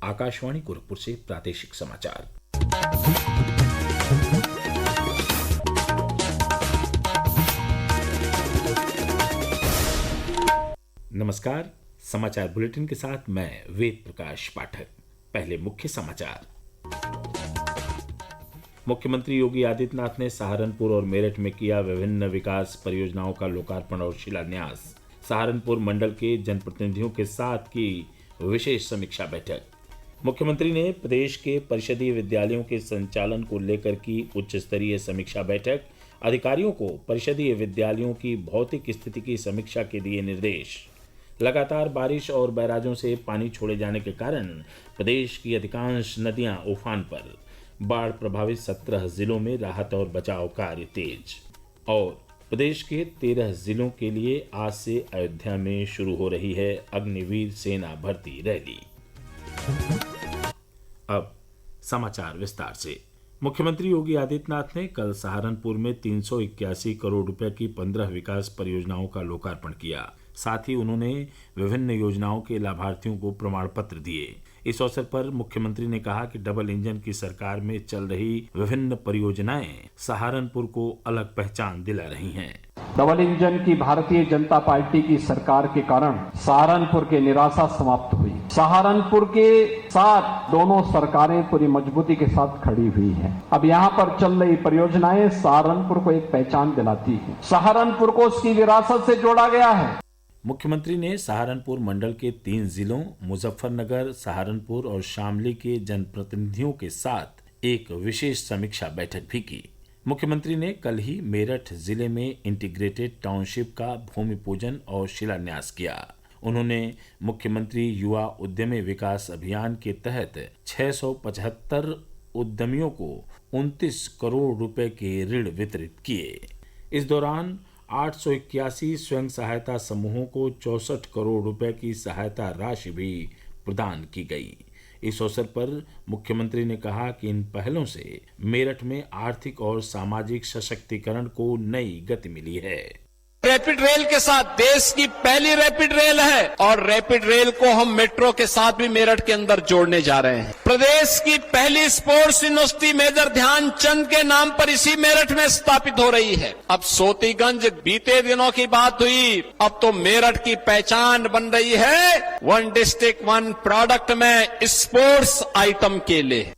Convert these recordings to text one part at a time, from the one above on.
आकाशवाणी गोरखपुर से प्रादेशिक समाचार। नमस्कार। समाचार बुलेटिन के साथ मैं वेद प्रकाश पाठक। पहले मुख्य समाचार। मुख्यमंत्री योगी आदित्यनाथ ने सहारनपुर और मेरठ में किया विभिन्न विकास परियोजनाओं का लोकार्पण और शिलान्यास। सहारनपुर मंडल के जनप्रतिनिधियों के साथ की विशेष समीक्षा बैठक। मुख्यमंत्री ने प्रदेश के परिषदीय विद्यालयों के संचालन को लेकर की उच्च स्तरीय समीक्षा बैठक। अधिकारियों को परिषदीय विद्यालयों की भौतिक स्थिति की समीक्षा के दिए निर्देश। लगातार बारिश और बैराजों से पानी छोड़े जाने के कारण प्रदेश की अधिकांश नदियां उफान पर। बाढ़ प्रभावित 17 जिलों में राहत और बचाव कार्य तेज। और प्रदेश के 13 जिलों के लिए आज से अयोध्या में शुरू हो रही है अग्निवीर सेना भर्ती रैली। अब समाचार विस्तार से। मुख्यमंत्री योगी आदित्यनाथ ने कल सहारनपुर में 381 करोड़ रुपए की 15 विकास परियोजनाओं का लोकार्पण किया। साथ ही उन्होंने विभिन्न योजनाओं के लाभार्थियों को प्रमाण पत्र दिए। इस अवसर पर मुख्यमंत्री ने कहा कि डबल इंजन की सरकार में चल रही विभिन्न परियोजनाएं सहारनपुर को अलग पहचान दिला रही हैं। डबल इंजन की भारतीय जनता पार्टी की सरकार के कारण सहारनपुर की निराशा समाप्त हुई। सहारनपुर के साथ दोनों सरकारें पूरी मजबूती के साथ खड़ी हुई हैं। अब यहाँ पर चल रही परियोजनाएं सहारनपुर को एक पहचान दिलाती है। सहारनपुर को उसकी विरासत से जोड़ा गया है। मुख्यमंत्री ने सहारनपुर मंडल के 3 जिलों मुजफ्फरनगर, सहारनपुर और शामली के जनप्रतिनिधियों के साथ एक विशेष समीक्षा बैठक भी की। मुख्यमंत्री ने कल ही मेरठ जिले में इंटीग्रेटेड टाउनशिप का भूमि पूजन और शिलान्यास किया। उन्होंने मुख्यमंत्री युवा उद्यमी विकास अभियान के तहत 675 उद्यमियों को 29 करोड़ रुपए के ऋण वितरित किए। इस दौरान 881 स्वयं सहायता समूहों को 64 करोड़ रुपए की सहायता राशि भी प्रदान की गई। इस अवसर पर मुख्यमंत्री ने कहा कि इन पहलों से मेरठ में आर्थिक और सामाजिक सशक्तिकरण को नई गति मिली है। रैपिड रेल के साथ देश की पहली रैपिड रेल है और रैपिड रेल को हम मेट्रो के साथ भी मेरठ के अंदर जोड़ने जा रहे हैं। प्रदेश की पहली स्पोर्ट्स यूनिवर्सिटी मेजर ध्यानचंद के नाम पर इसी मेरठ में स्थापित हो रही है। अब सोतीगंज बीते दिनों की बात हुई, अब तो मेरठ की पहचान बन रही है वन डिस्ट्रिक्ट वन प्रोडक्ट में स्पोर्ट्स आइटम के लिए।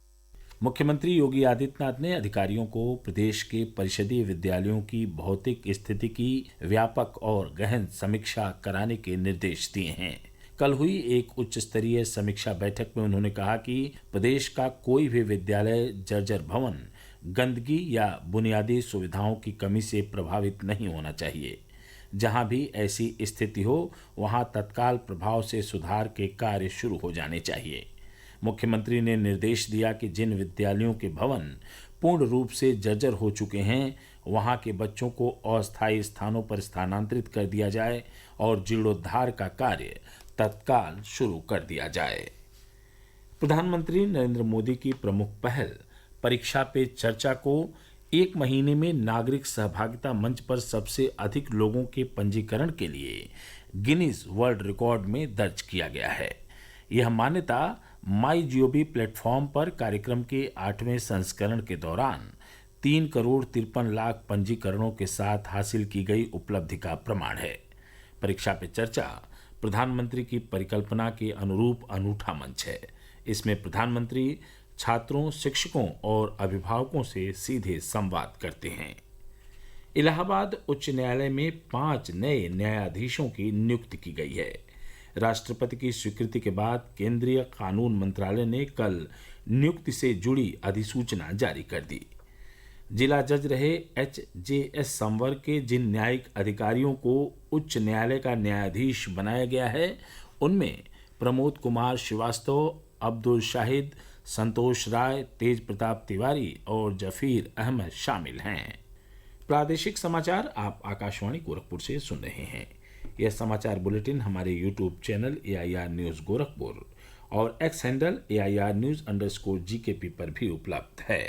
मुख्यमंत्री योगी आदित्यनाथ ने अधिकारियों को प्रदेश के परिषदीय विद्यालयों की भौतिक स्थिति की व्यापक और गहन समीक्षा कराने के निर्देश दिए हैं। कल हुई एक उच्च स्तरीय समीक्षा बैठक में उन्होंने कहा कि प्रदेश का कोई भी विद्यालय जर्जर भवन, गंदगी या बुनियादी सुविधाओं की कमी से प्रभावित नहीं होना चाहिए। जहां भी ऐसी स्थिति हो वहां तत्काल प्रभाव से सुधार के कार्य शुरू हो जाने चाहिए। मुख्यमंत्री ने निर्देश दिया कि जिन विद्यालयों के भवन पूर्ण रूप से जर्जर हो चुके हैं वहां के बच्चों को अस्थायी स्थानों पर स्थानांतरित कर दिया जाए और जीर्णोद्धार का कार्य तत्काल शुरू कर दिया जाए। प्रधानमंत्री नरेंद्र मोदी की प्रमुख पहल परीक्षा पे चर्चा को 1 महीने में नागरिक सहभागिता मंच पर सबसे अधिक लोगों के पंजीकरण के लिए गिनीज वर्ल्ड रिकॉर्ड में दर्ज किया गया है। यह मान्यता MyGov प्लेटफॉर्म पर कार्यक्रम के 8वें संस्करण के दौरान 3 करोड़ 53 लाख पंजीकरणों के साथ हासिल की गई उपलब्धि का प्रमाण है। परीक्षा पे चर्चा प्रधानमंत्री की परिकल्पना के अनुरूप अनूठा मंच है। इसमें प्रधानमंत्री छात्रों, शिक्षकों और अभिभावकों से सीधे संवाद करते हैं। इलाहाबाद उच्च न्यायालय में 5 नए न्यायाधीशों की नियुक्ति की गई है। राष्ट्रपति की स्वीकृति के बाद केंद्रीय कानून मंत्रालय ने कल नियुक्ति से जुड़ी अधिसूचना जारी कर दी। जिला जज रहे HJS संवर्ग के जिन न्यायिक अधिकारियों को उच्च न्यायालय का न्यायाधीश बनाया गया है उनमें प्रमोद कुमार श्रीवास्तव, अब्दुल शाहिद, संतोष राय, तेज प्रताप तिवारी और जफीर अहमद शामिल हैं। प्रादेशिक समाचार आप आकाशवाणी गोरखपुर से सुन रहे हैं। यह समाचार बुलेटिन हमारे YouTube channel AIR news Gorakhpur और X हैंडल AIR News_GKP पर भी उपलब्ध है।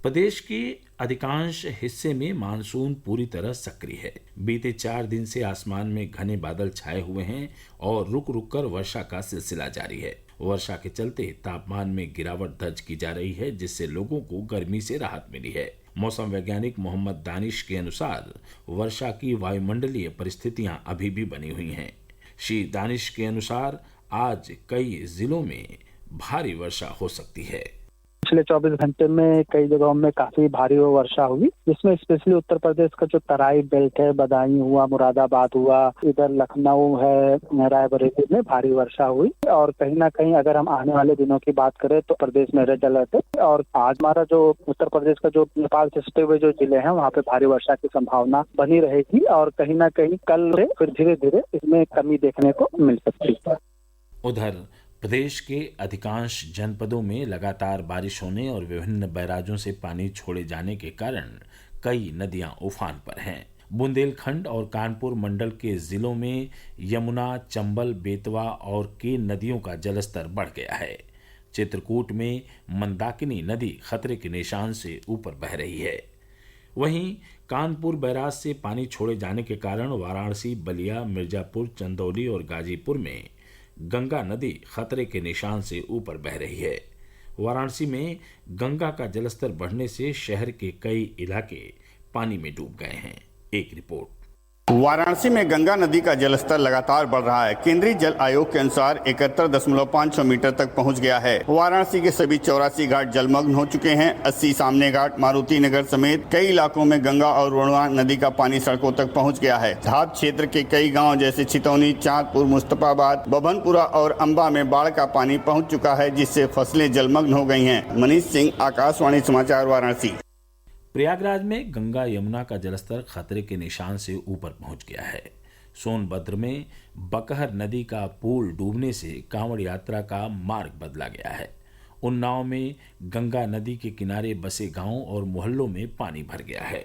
प्रदेश के अधिकांश हिस्से में मानसून पूरी तरह सक्रिय है। बीते 4 दिन से आसमान में घने बादल छाए हुए हैं और रुक रुक कर वर्षा का सिलसिला जारी है। वर्षा के चलते तापमान में गिरावट दर्ज की जा रही है, जिससे लोगों को गर्मी से राहत मिली है। मौसम वैज्ञानिक मोहम्मद दानिश के अनुसार वर्षा की वायुमंडलीय परिस्थितियां अभी भी बनी हुई हैं। श्री दानिश के अनुसार आज कई जिलों में भारी वर्षा हो सकती है। पिछले 24 घंटे में कई जगहों में काफी भारी वर्षा हुई, जिसमें स्पेशली उत्तर प्रदेश का जो तराई बेल्ट है, बदायूं हुआ, मुरादाबाद हुआ, इधर लखनऊ है, रायबरेली में भारी वर्षा हुई। और कहीं ना कहीं अगर हम आने वाले दिनों की बात करें तो प्रदेश में रेड अलर्ट है। और आज हमारा जो उत्तर प्रदेश का जो नेपाल से सटे हुए जो जिले हैं वहाँ पे भारी वर्षा की संभावना बनी रहेगी और कहीं ना कहीं कल से फिर धीरे धीरे इसमें कमी देखने को मिल सकती है। उधर प्रदेश के अधिकांश जनपदों में लगातार बारिश होने और विभिन्न बैराजों से पानी छोड़े जाने के कारण कई नदियां उफान पर हैं। बुंदेलखंड और कानपुर मंडल के जिलों में यमुना, चंबल, बेतवा और केन नदियों का जलस्तर बढ़ गया है। चित्रकूट में मंदाकिनी नदी खतरे के निशान से ऊपर बह रही है। वहीं कानपुर बैराज से पानी छोड़े जाने के कारण वाराणसी, बलिया, मिर्जापुर, चंदौली और गाजीपुर में गंगा नदी खतरे के निशान से ऊपर बह रही है। वाराणसी में गंगा का जलस्तर बढ़ने से शहर के कई इलाके पानी में डूब गए हैं। एक रिपोर्ट। वाराणसी में गंगा नदी का जलस्तर लगातार बढ़ रहा है। केंद्रीय जल आयोग के अनुसार 71.5 मीटर तक पहुंच गया है। वाराणसी के सभी 84 घाट जलमग्न हो चुके हैं। 80 सामने घाट, मारुति नगर समेत कई इलाकों में गंगा और वरुणा नदी का पानी सड़कों तक पहुंच गया है। घाट क्षेत्र के कई गाँव जैसे छितौनी, चांदपुर, मुस्तफाबाद, बभनपुरा और अम्बा में बाढ़ का पानी पहुँच चुका है, जिससे फसलें जलमग्न हो गई है। मनीष सिंह, आकाशवाणी समाचार, वाराणसी। प्रयागराज में गंगा यमुना का जलस्तर खतरे के निशान से ऊपर पहुंच गया है। सोनभद्र में बकहर नदी का पुल डूबने से कांवड़ यात्रा का मार्ग बदला गया है। उन्नाव में गंगा नदी के किनारे बसे गांवों और मोहल्लों में पानी भर गया है।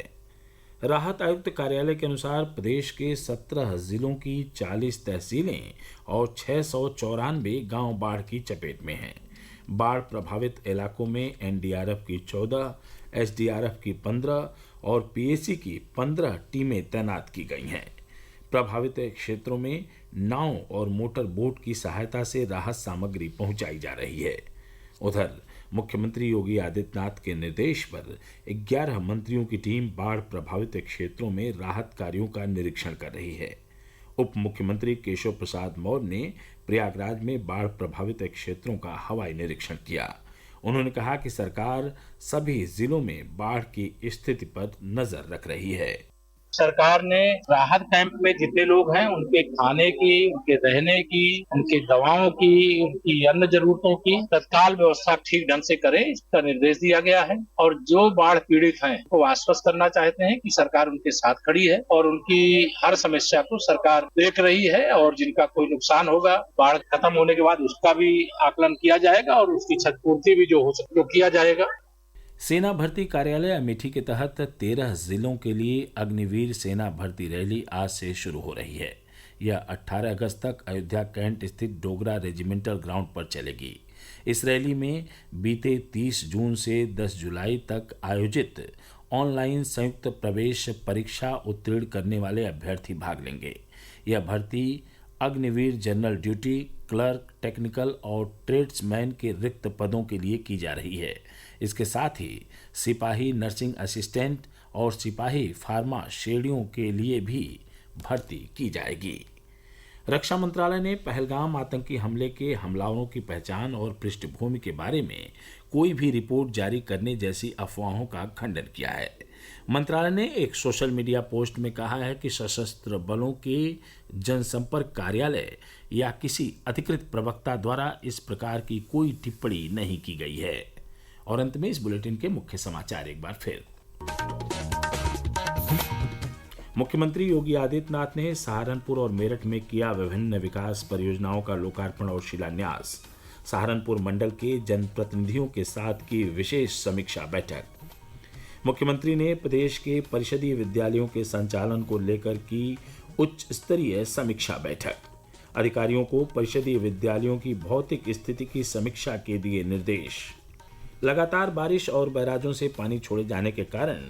राहत आयुक्त कार्यालय के अनुसार प्रदेश के 17 जिलों की 40 तहसीलें और 694 गांव बाढ़ की चपेट में हैं। बाढ़ प्रभावित इलाकों में एनडीआरएफ की 14, एसडीआरएफ की 15 और पीएसी की 15 टीमें तैनात की गई हैं। प्रभावित क्षेत्रों में नाव और मोटर बोट की सहायता से राहत सामग्री पहुंचाई जा रही है। उधर मुख्यमंत्री योगी आदित्यनाथ के निर्देश पर 11 मंत्रियों की टीम बाढ़ प्रभावित क्षेत्रों में राहत कार्यों का निरीक्षण कर रही है। उप मुख्यमंत्री केशव प्रसाद मौर्य ने प्रयागराज में बाढ़ प्रभावित क्षेत्रों का हवाई निरीक्षण किया। उन्होंने कहा कि सरकार सभी जिलों में बाढ़ की स्थिति पर नजर रख रही है। सरकार ने राहत कैंप में जितने लोग हैं उनके खाने की, उनके रहने की, उनकी दवाओं की, उनकी अन्य जरूरतों की तत्काल व्यवस्था ठीक ढंग से करे, इसका निर्देश दिया गया है। और जो बाढ़ पीड़ित हैं वो आश्वस्त करना चाहते हैं कि सरकार उनके साथ खड़ी है और उनकी हर समस्या को सरकार देख रही है और जिनका कोई नुकसान होगा बाढ़ खत्म होने के बाद उसका भी आकलन किया जाएगा और उसकी क्षतिपूर्ति भी जो हो सके वो किया जाएगा। सेना भर्ती कार्यालय अमेठी के तहत 13 जिलों के लिए अग्निवीर सेना भर्ती रैली आज से शुरू हो रही है। यह 18 अगस्त तक अयोध्या कैंट स्थित डोगरा रेजिमेंटल ग्राउंड पर चलेगी। इस रैली में बीते 30 जून से 10 जुलाई तक आयोजित ऑनलाइन संयुक्त प्रवेश परीक्षा उत्तीर्ण करने वाले अभ्यर्थी भाग लेंगे। यह भर्ती Agniveer general duty, clerk, technical और ट्रेड्समैन के रिक्त पदों के लिए की जा रही है। इसके साथ ही सिपाही नर्सिंग असिस्टेंट और सिपाही फार्मा श्रेणियों के लिए भी भर्ती की जाएगी। रक्षा मंत्रालय ने पहलगाम आतंकी हमले के हमलावरों की पहचान और पृष्ठभूमि के बारे में कोई भी रिपोर्ट जारी करने जैसी अफवाहों का खंडन किया है। मंत्रालय ने एक सोशल मीडिया पोस्ट में कहा है कि सशस्त्र बलों के जनसंपर्क कार्यालय या किसी अधिकृत प्रवक्ता द्वारा इस प्रकार की कोई टिप्पणी नहीं की गई है। और अंत में इस बुलेटिन के मुख्य समाचार एक बार फिर। मुख्यमंत्री योगी आदित्यनाथ ने सहारनपुर और मेरठ में किया विभिन्न विकास परियोजनाओं का लोकार्पण और शिलान्यास। सहारनपुर मंडल के जनप्रतिनिधियों के साथ की विशेष समीक्षा बैठक। मुख्यमंत्री ने प्रदेश के परिषदीय विद्यालयों के संचालन को लेकर की उच्च स्तरीय समीक्षा बैठक। अधिकारियों को परिषदीय विद्यालयों की भौतिक स्थिति की समीक्षा के दिए निर्देश। लगातार बारिश और बैराजों से पानी छोड़े जाने के कारण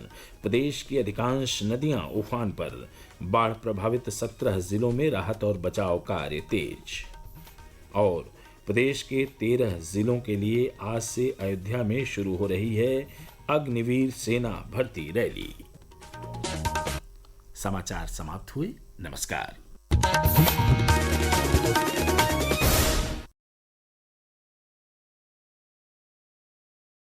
प्रदेश की अधिकांश नदियां उफान पर। बाढ़ प्रभावित 17 जिलों में राहत और बचाव कार्य तेज। और प्रदेश के 13 जिलों के लिए आज से अयोध्या में शुरू हो रही है अग्निवीर सेना भर्ती रैली। समाचार समाप्त हुए। नमस्कार।